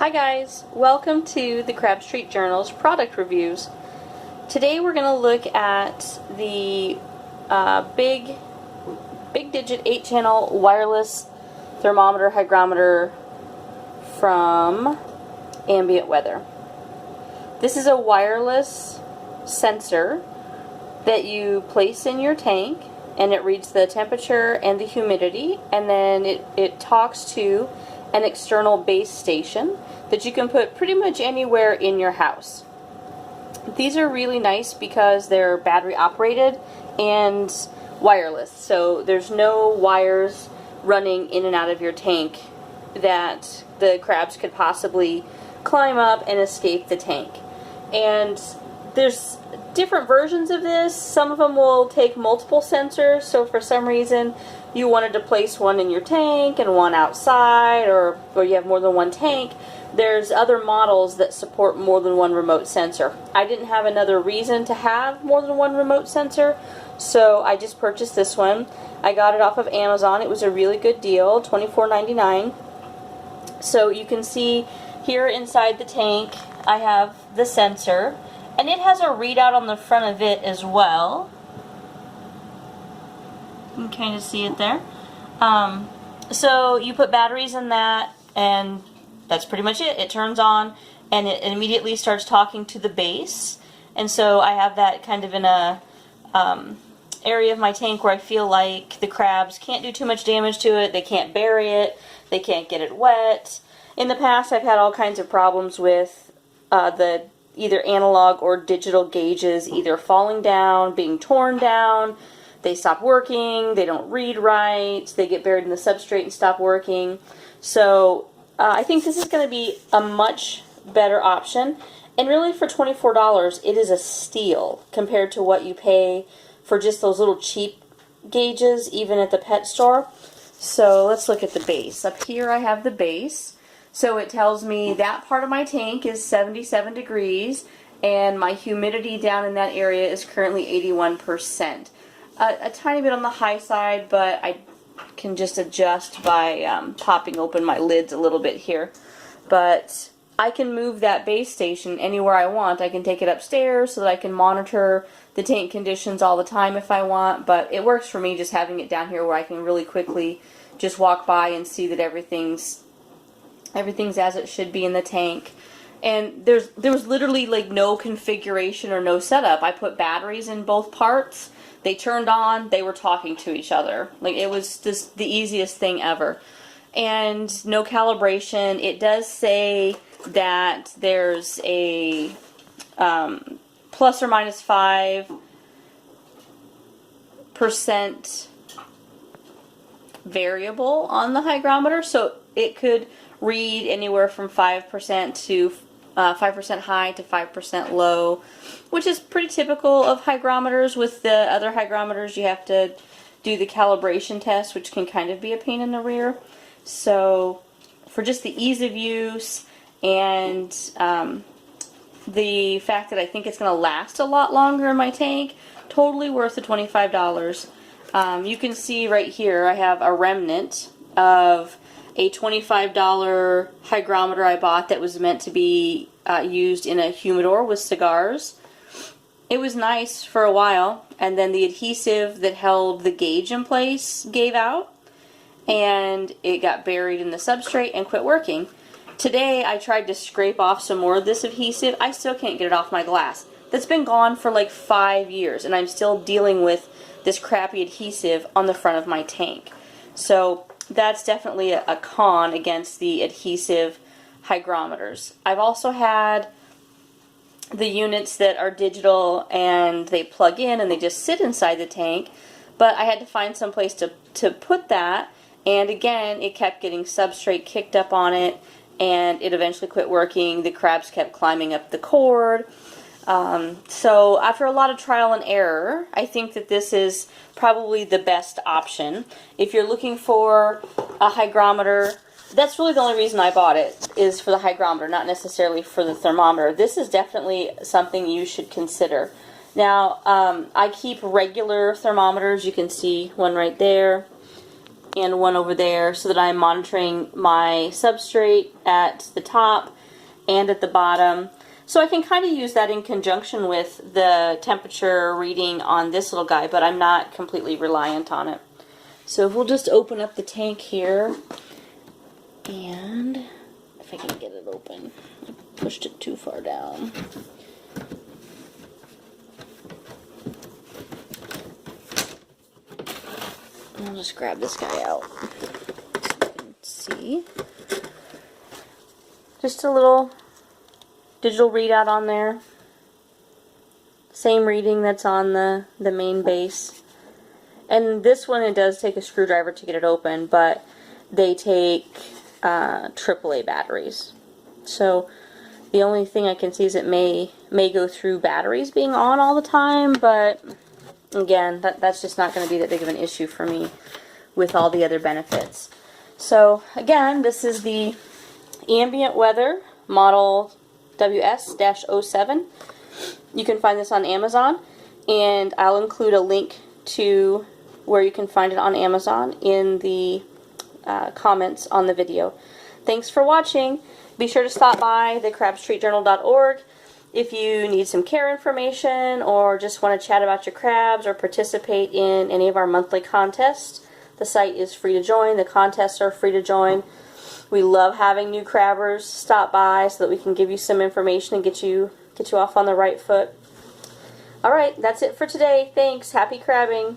Hi guys, welcome to the Crab Street Journal's product reviews. Today we're going to look at the big digit 8-channel wireless thermometer hygrometer from Ambient Weather. This is a wireless sensor that you place in your tank, and it reads the temperature and the humidity, and then it talks to an external base station that you can put pretty much anywhere in your house. These are really nice because they're battery operated and wireless, so there's no wires running in and out of your tank that the crabs could possibly climb up and escape the tank. And there's different versions of this. Some of them will take multiple sensors, so for some reason you wanted to place one in your tank and one outside, or you have more than one tank, there's other models that support more than one remote sensor. I didn't have another reason to have more than one remote sensor, so I just purchased this one. I got it off of Amazon. It was a really good deal, $24.99. So you can see here inside the tank I have the sensor, and it has a readout on the front of it as well. You can kind of see it there. So you put batteries in that, and that's pretty much it. It turns on, and it immediately starts talking to the base. And so I have that kind of in a area of my tank where I feel like the crabs can't do too much damage to it. They can't bury it. They can't get it wet. In the past, I've had all kinds of problems with the either analog or digital gauges either falling down, being torn down. They stop working, they don't read right, they get buried in the substrate and stop working. So I think this is going to be a much better option. And really for $24, it is a steal compared to what you pay for just those little cheap gauges, even at the pet store. So let's look at the base. Up here I have the base. So it tells me that part of my tank is 77 degrees, and my humidity down in that area is currently 81%. A tiny bit on the high side, but I can just adjust by popping open my lids a little bit here. But I can move that base station anywhere I want. I can take it upstairs so that I can monitor the tank conditions all the time if I want, but it works for me just having it down here where I can really quickly just walk by and see that everything's as it should be in the tank. And there was literally like no configuration or no setup. I put batteries in both parts. They turned on, they were talking to each other. Like, it was just the easiest thing ever. And no calibration. It does say that there's a plus or minus 5% variable on the hygrometer, so it could read anywhere from 5% to 5% high to 5% low, which is pretty typical of hygrometers. With the other hygrometers, you have to do the calibration test, which can kind of be a pain in the rear. So for just the ease of use and the fact that I think it's going to last a lot longer in my tank, totally worth the $25. You can see right here I have a remnant of a $25 hygrometer I bought that was meant to be used in a humidor with cigars. It was nice for a while, and then the adhesive that held the gauge in place gave out, and it got buried in the substrate and quit working. Today I tried to scrape off some more of this adhesive. I still can't get it off my glass. That's been gone for like 5 years, and I'm still dealing with this crappy adhesive on the front of my tank. So that's definitely a con against the adhesive hygrometers. I've also had the units that are digital and they plug in and they just sit inside the tank, but I had to find some place to put that, and again it kept getting substrate kicked up on it, and it eventually quit working. The crabs kept climbing up the cord. So after a lot of trial and error, I think that this is probably the best option. If you're looking for a hygrometer, that's really the only reason I bought it, is for the hygrometer, not necessarily for the thermometer. This is definitely something you should consider. Now, I keep regular thermometers. You can see one right there. and one over there, so that I'm monitoring my substrate at the top and at the bottom. So I can kind of use that in conjunction with the temperature reading on this little guy, but I'm not completely reliant on it. So we'll just open up the tank here, and if I can get it open, I pushed it too far down. I'll just grab this guy out so you can see. Just a little digital readout on there. Same reading that's on the main base. And this one, it does take a screwdriver to get it open, but they take AAA batteries. So the only thing I can see is it may go through batteries being on all the time, but again, that's just not going to be that big of an issue for me with all the other benefits. So again, this is the ambient weather model WS-07. You can find this on Amazon, and I'll include a link to where you can find it on Amazon in the comments on the video. Thanks for watching. Be sure to stop by thecrabstreetjournal.org if you need some care information or just want to chat about your crabs or participate in any of our monthly contests. The site is free to join. The contests are free to join. We love having new crabbers stop by so that we can give you some information and get you off on the right foot. Alright, that's it for today. Thanks. Happy crabbing.